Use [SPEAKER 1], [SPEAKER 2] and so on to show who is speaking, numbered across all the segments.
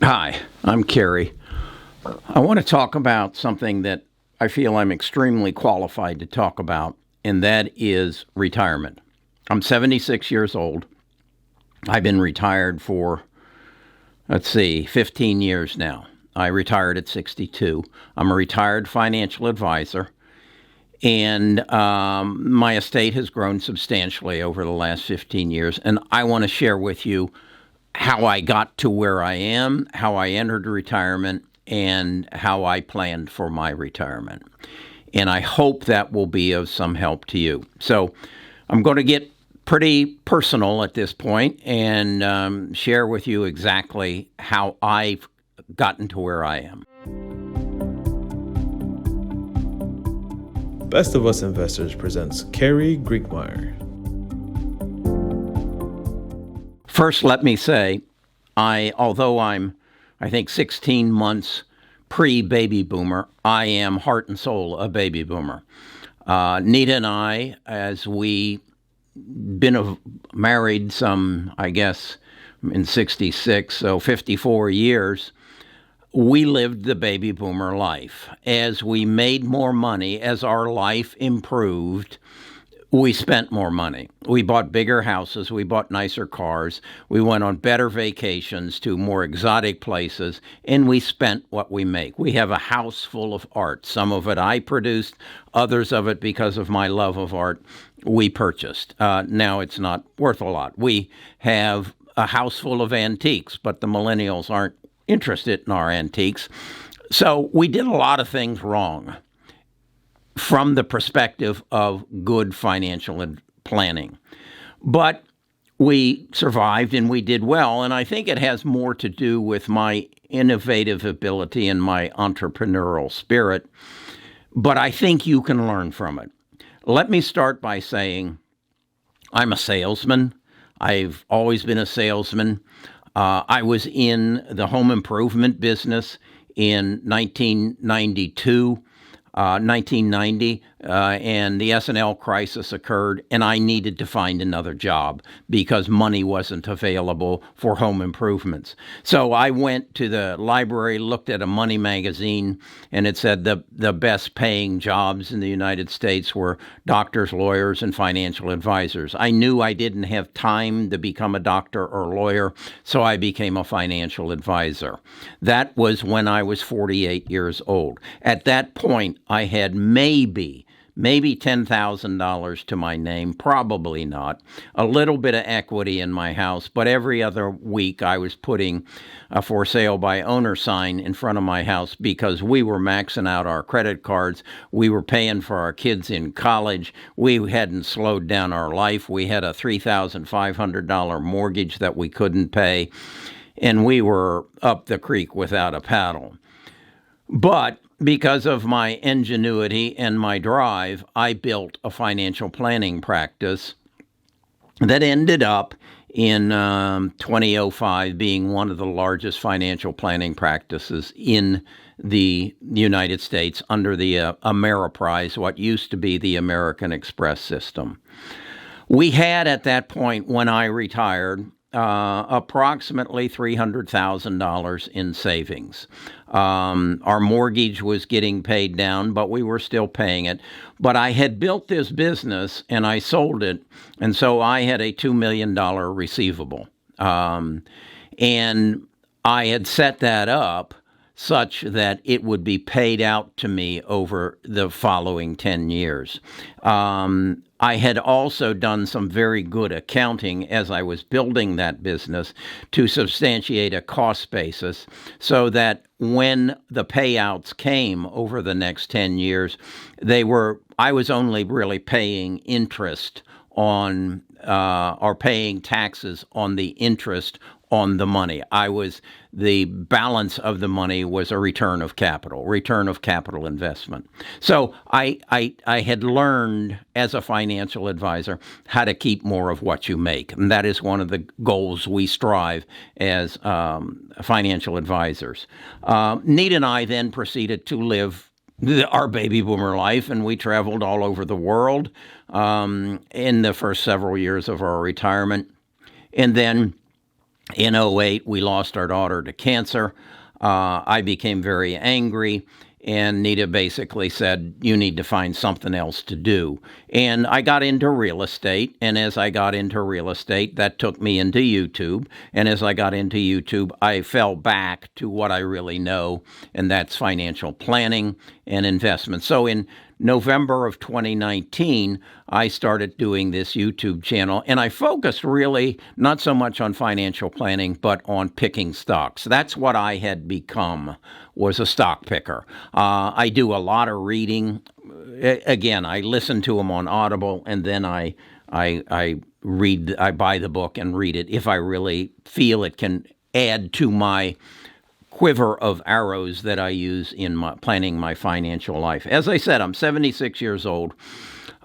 [SPEAKER 1] Hi, I'm Kerry. I want to talk about something that I feel I'm extremely qualified to talk about, and that is retirement. I'm 76 years old. I've been retired for, 15 years now. I retired at 62. I'm a retired financial advisor, and my estate has grown substantially over the last 15 years. And I want to share with you how I got to where I am, how I entered retirement, and how I planned for my retirement. And I hope that will be of some help to you. So I'm going to get pretty personal at this point and share with you exactly how I've gotten to where I am.
[SPEAKER 2] Best of Us Investors presents Kerry Griegmeyer.
[SPEAKER 1] First, let me say, although I think 16 months pre-baby boomer, I am heart and soul a baby boomer. Nita and I, as we been married some, I guess, in 66, so 54 years, we lived the baby boomer life. As we made more money, as our life improved, we spent more money. We bought bigger houses. We bought nicer cars. We went on better vacations to more exotic places, and we spent what we make. We have a house full of art. Some of it I produced, others of it, because of my love of art, we purchased. Now it's not worth a lot. We have a house full of antiques, but the millennials aren't interested in our antiques. So we did a lot of things wrong from the perspective of good financial planning. But we survived and we did well, and I think it has more to do with my innovative ability and my entrepreneurial spirit, but I think you can learn from it. Let me start by saying I'm a salesman. I've always been a salesman. I was in the home improvement business in 1990, and the S&L crisis occurred, and I needed to find another job because money wasn't available for home improvements. So I went to the library, looked at a money magazine, and it said the best paying jobs in the United States were doctors, lawyers, and financial advisors. I knew I didn't have time to become a doctor or lawyer, so I became a financial advisor. That was when I was 48 years old. At that point, I had maybe $10,000 to my name, probably not, a little bit of equity in my house, but every other week I was putting a for sale by owner sign in front of my house because we were maxing out our credit cards. We were paying for our kids in college. We hadn't slowed down our life. We had a $3,500 mortgage that we couldn't pay, and we were up the creek without a paddle. But because of my ingenuity and my drive, I built a financial planning practice that ended up in 2005 being one of the largest financial planning practices in the United States under the Ameriprise, what used to be the American Express system. We had at that point, when I retired, approximately $300,000 in savings. Our mortgage was getting paid down, but we were still paying it. But I had built this business and I sold it, and so I had a $2 million receivable. And I had set that up such that it would be paid out to me over the following 10 years. I had also done some very good accounting as I was building that business to substantiate a cost basis so that when the payouts came over the next 10 years, I was only really paying interest on or paying taxes on the interest on the money. The balance of the money was a return of capital investment. So I had learned as a financial advisor how to keep more of what you make. And that is one of the goals we strive as financial advisors. Nita and I then proceeded to live our baby boomer life, and we traveled all over the world in the first several years of our retirement. And then In '08, we lost our daughter to cancer. I became very angry, and Nita basically said, you need to find something else to do. And I got into real estate, and as I got into real estate, that took me into YouTube. And as I got into YouTube, I fell back to what I really know, and that's financial planning and investment. So in November of 2019, I started doing this YouTube channel, and I focused really not so much on financial planning, but on picking stocks. That's what I had become, was a stock picker. I do a lot of reading. Again, I listen to them on Audible, and then I read. I buy the book and read it if I really feel it can add to my quiver of arrows that I use in planning my financial life. As I said, I'm 76 years old,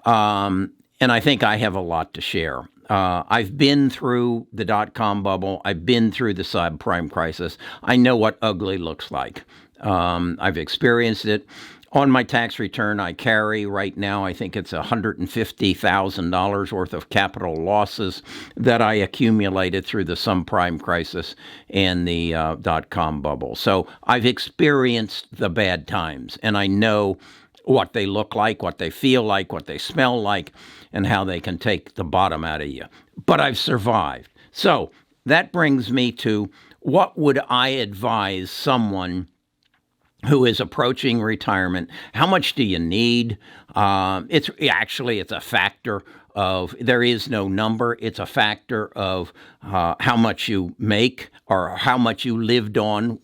[SPEAKER 1] and I think I have a lot to share. I've been through the dot-com bubble. I've been through the subprime crisis. I know what ugly looks like. I've experienced it. On my tax return, I carry right now, I think it's $150,000 worth of capital losses that I accumulated through the subprime crisis and the dot-com bubble. So I've experienced the bad times, and I know what they look like, what they feel like, what they smell like, and how they can take the bottom out of you. But I've survived. So that brings me to, what would I advise someone who is approaching retirement? How much do you need? It's a factor of, there is no number. It's a factor of how much you make or how much you lived on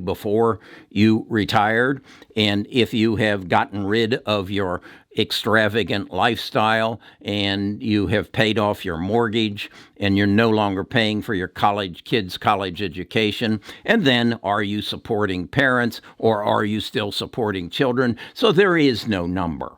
[SPEAKER 1] before you retired. And if you have gotten rid of your extravagant lifestyle and you have paid off your mortgage and you're no longer paying for your kids' college education, and then are you supporting parents or are you still supporting children? So there is no number.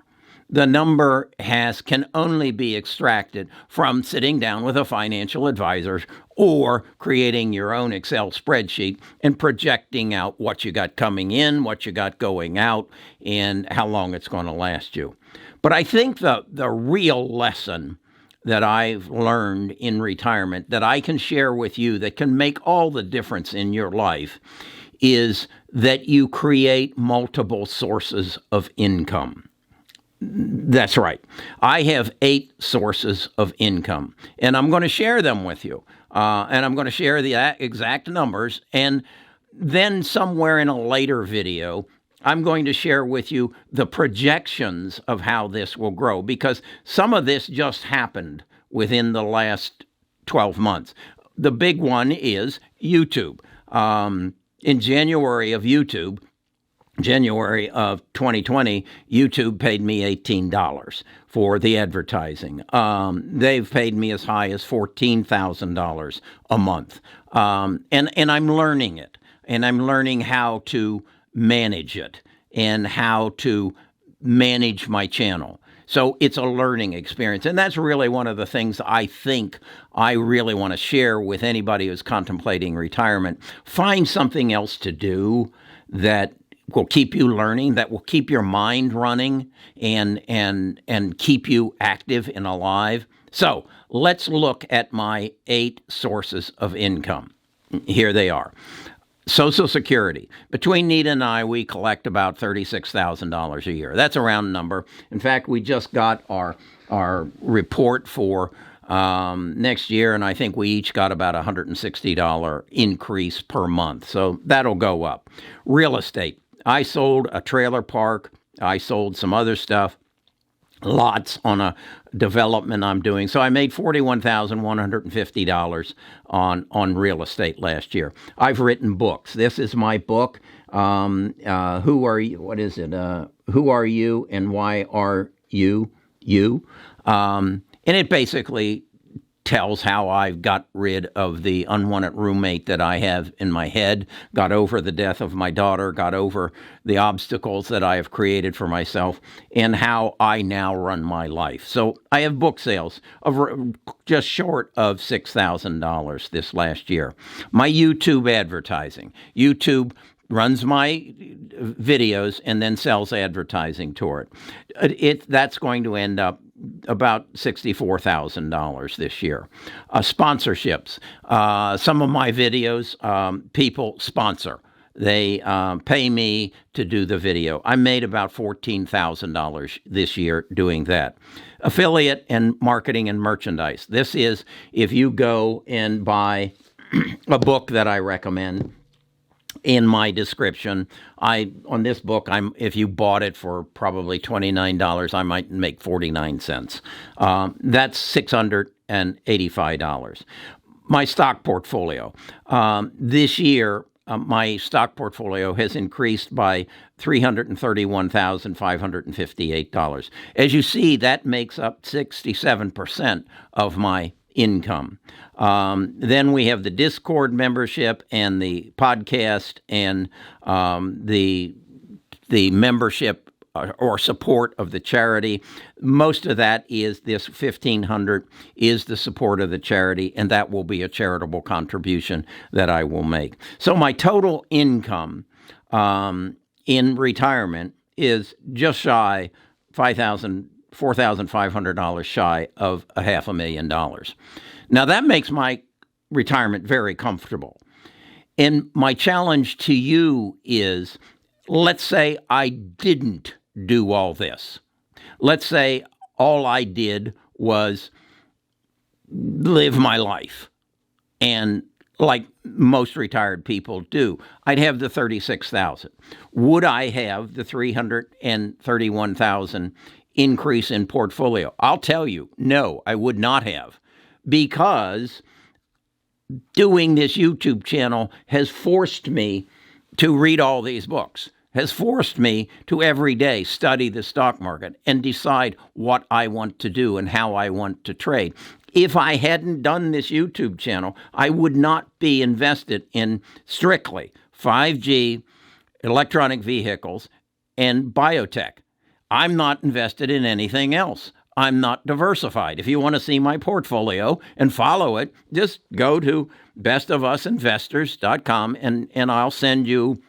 [SPEAKER 1] The number can only be extracted from sitting down with a financial advisor or creating your own Excel spreadsheet and projecting out what you got coming in, what you got going out, and how long it's going to last you. But I think the real lesson that I've learned in retirement that I can share with you that can make all the difference in your life is that you create multiple sources of income. That's right. I have 8 sources of income, and I'm going to share them with you. And I'm going to share the exact numbers. And then somewhere in a later video, I'm going to share with you the projections of how this will grow, because some of this just happened within the last 12 months. The big one is YouTube. In January of 2020, YouTube paid me $18 for the advertising. They've paid me as high as $14,000 a month. And I'm learning it. And I'm learning how to manage it and how to manage my channel. So it's a learning experience. And that's really one of the things I think I really want to share with anybody who's contemplating retirement. Find something else to do that will keep you learning, that will keep your mind running and keep you active and alive. So let's look at my 8 sources of income. Here they are. Social Security. Between Nita and I, we collect about $36,000 a year. That's a round number. In fact, we just got our report for next year, and I think we each got about a $160 increase per month. So that'll go up. Real estate. I sold a trailer park. I sold some other stuff. Lots on a development I'm doing. So I made $41,150 on real estate last year. I've written books. This is my book. Who Are You? What is it? Who Are You and Why Are You? And it basically tells how I've got rid of the unwanted roommate that I have in my head, got over the death of my daughter, got over the obstacles that I have created for myself, and how I now run my life. So I have book sales of just short of $6,000 this last year. My YouTube advertising. YouTube runs my videos and then sells advertising toward it. That's going to end up about $64,000 this year. Sponsorships. Some of my videos, people sponsor. They pay me to do the video. I made about $14,000 this year doing that. Affiliate and marketing and merchandise. This is if you go and buy a book that I recommend. In my description, on this book, if you bought it for probably $29, I might make 49 cents. That's $685. My stock portfolio. This year, my stock portfolio has increased by $331,558. As you see, that makes up 67% of my income. Then we have the Discord membership and the podcast and the membership or support of the charity. Most of that is this $1,500 is the support of the charity, and that will be a charitable contribution that I will make. So my total income in retirement is just shy $4,500 shy of $500,000. Now that makes my retirement very comfortable. And my challenge to you is, let's say I didn't do all this. Let's say all I did was live my life. And like most retired people do, I'd have the $36,000. Would I have the $331,000 increase in portfolio? I'll tell you, no, I would not have, because doing this YouTube channel has forced me to read all these books, has forced me to every day study the stock market and decide what I want to do and how I want to trade. If I hadn't done this YouTube channel, I would not be invested in strictly 5G, electronic vehicles, and biotech. I'm not invested in anything else. I'm not diversified. If you want to see my portfolio and follow it, just go to bestofusinvestors.com and I'll send you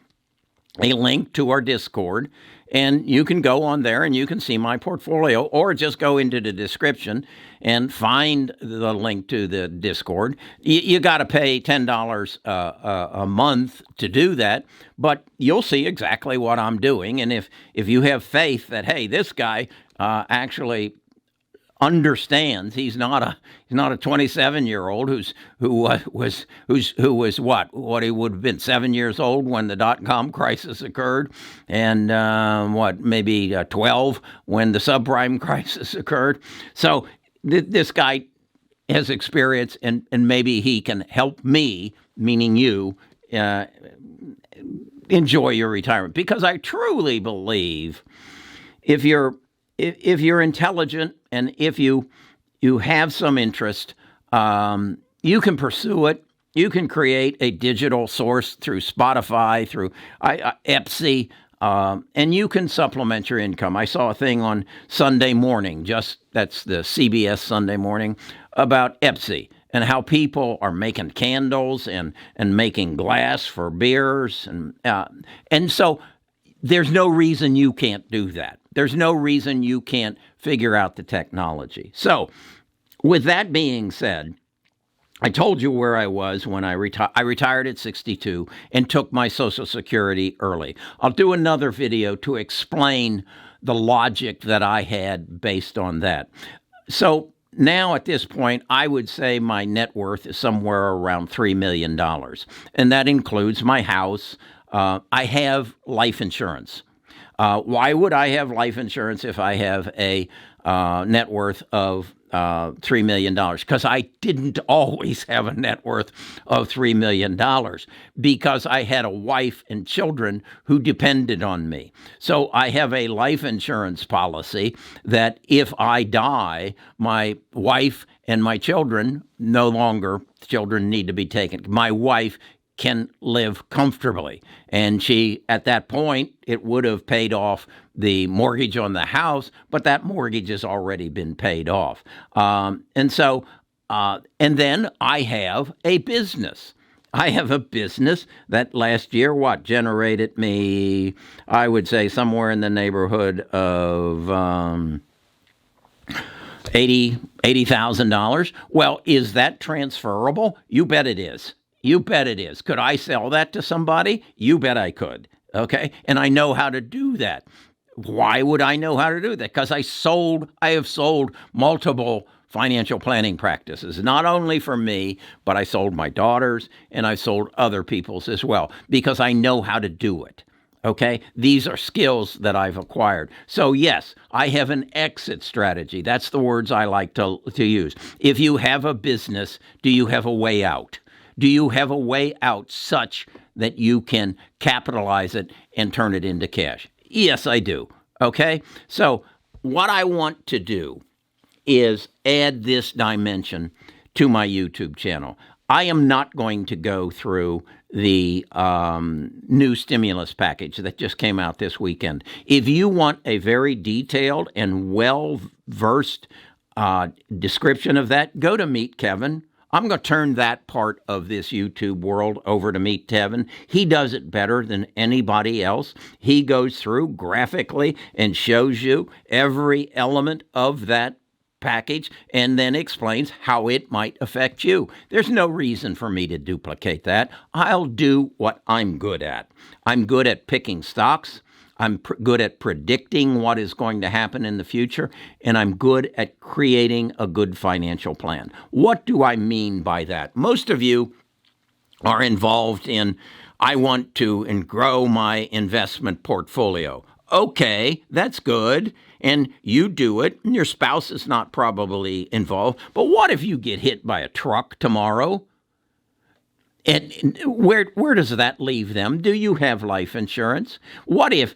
[SPEAKER 1] a link to our Discord, and you can go on there and you can see my portfolio, or just go into the description and find the link to the Discord. You got to pay $10 a month to do that, but you'll see exactly what I'm doing. And if you have faith that, hey, this guy actually understands, he's not a 27-year-old who was what he would have been 7 years old when the .com crisis occurred, and maybe 12 when the subprime crisis occurred. So this guy has experience, and maybe he can help me, meaning you, enjoy your retirement. Because I truly believe if you're intelligent and if you have some interest, you can pursue it. You can create a digital source through Spotify, through Etsy, and you can supplement your income. I saw a thing on Sunday morning, that's the CBS Sunday morning, about Etsy and how people are making candles and making glass for beers. And so there's no reason you can't do that. There's no reason you can't figure out the technology. So with that being said, I told you where I was when I retired. I retired at 62 and took my Social Security early. I'll do another video to explain the logic that I had based on that. So now at this point, I would say my net worth is somewhere around $3 million. And that includes my house. I have life insurance. Why would I have life insurance if I have a net worth of $3 million? Because I didn't always have a net worth of $3 million, because I had a wife and children who depended on me. So I have a life insurance policy that if I die, my wife and my children children need to be taken. My wife can live comfortably. And she, at that point, it would have paid off the mortgage on the house, but that mortgage has already been paid off. And then I have a business. I have a business that last year, generated me, I would say somewhere in the neighborhood of $80,000. Well, is that transferable? You bet it is. You bet it is. Could I sell that to somebody? You bet I could. Okay. And I know how to do that. Why would I know how to do that? Because I have sold multiple financial planning practices, not only for me, but I sold my daughters and I sold other people's as well, because I know how to do it. Okay, these are skills that I've acquired. So yes, I have an exit strategy. That's the words I like to use. If you have a business, do you have a way out? Do you have a way out such that you can capitalize it and turn it into cash? Yes, I do. Okay, so what I want to do is add this dimension to my YouTube channel. I am not going to go through the new stimulus package that just came out this weekend. If you want a very detailed and well-versed description of that, go to Meet Kevin. I'm going to turn that part of this YouTube world over to Meet Kevin. He does it better than anybody else. He goes through graphically and shows you every element of that package and then explains how it might affect you. There's no reason for me to duplicate that. I'll do what I'm good at. I'm good at picking stocks. I'm good at predicting what is going to happen in the future, and I'm good at creating a good financial plan. What do I mean by that? Most of you are involved in, I want to grow my investment portfolio. Okay, that's good. And you do it, and your spouse is not probably involved. But what if you get hit by a truck tomorrow? And where does that leave them? Do you have life insurance? What if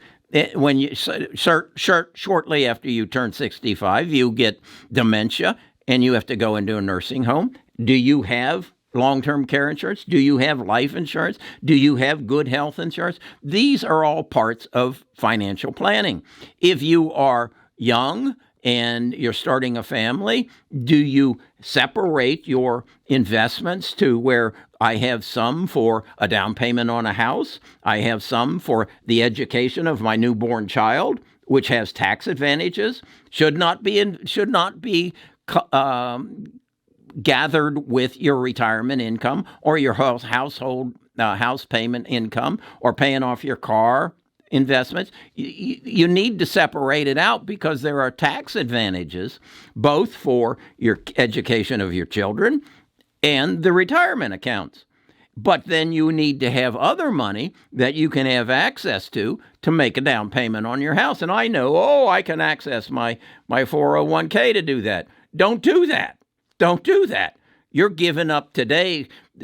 [SPEAKER 1] when you shortly after you turn 65, you get dementia and you have to go into a nursing home? Do you have long-term care insurance? Do you have life insurance? Do you have good health insurance? These are all parts of financial planning. If you are young and you're starting a family, do you separate your investments to where I have some for a down payment on a house, I have some for the education of my newborn child, which has tax advantages, should not be gathered with your retirement income or your household house payment income or paying off your car investments. You need to separate it out because there are tax advantages both for your education of your children and the retirement accounts. But then you need to have other money that you can have access to make a down payment on your house. And I know, I can access my 401k to do that. Don't do that. Don't do that. You're giving up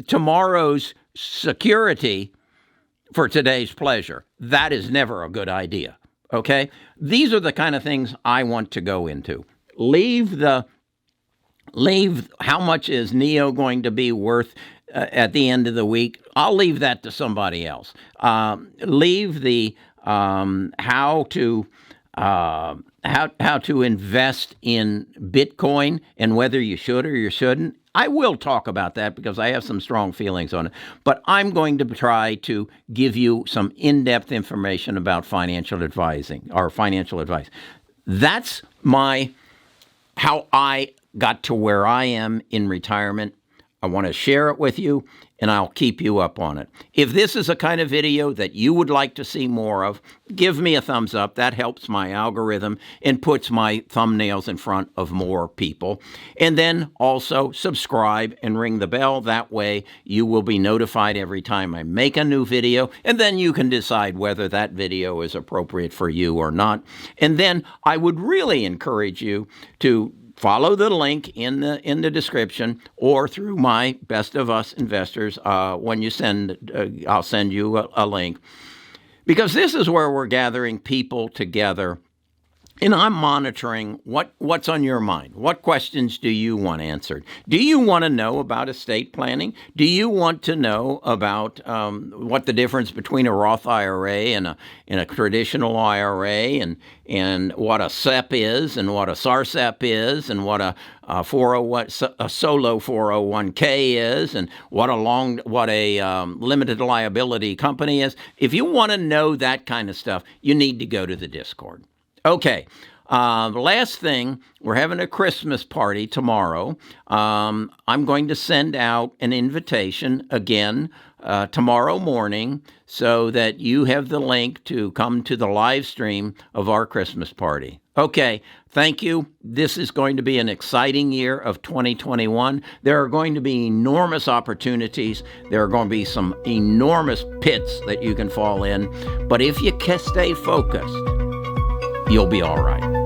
[SPEAKER 1] tomorrow's security for today's pleasure. That is never a good idea. Okay? These are the kind of things I want to go into. Leave how much is NEO going to be worth at the end of the week. I'll leave that to somebody else. Leave the how to invest in Bitcoin and whether you should or you shouldn't. I will talk about that because I have some strong feelings on it. But I'm going to try to give you some in-depth information about financial advising or financial advice. That's how I got to where I am in retirement. I want to share it with you, and I'll keep you up on it. If this is a kind of video that you would like to see more of, give me a thumbs up. That helps my algorithm and puts my thumbnails in front of more people. And then also subscribe and ring the bell. That way you will be notified every time I make a new video, and then you can decide whether that video is appropriate for you or not. And then I would really encourage you to follow the link in the description or through my Best of Us Investors when you I'll send you a link. Because this is where we're gathering people together, and I'm monitoring what's on your mind. What questions do you want answered? Do you want to know about estate planning? Do you want to know about what the difference between a Roth IRA and a traditional IRA, and what a SEP is, and what a SARSEP is, and what a solo 401k is, and what a limited liability company is? If you want to know that kind of stuff, you need to go to the Discord. Okay, The last thing, we're having a Christmas party tomorrow. I'm going to send out an invitation again tomorrow morning so that you have the link to come to the live stream of our Christmas party. Okay, thank you. This is going to be an exciting year of 2021. There are going to be enormous opportunities. There are going to be some enormous pits that you can fall in. But if you can stay focused, you'll be all right.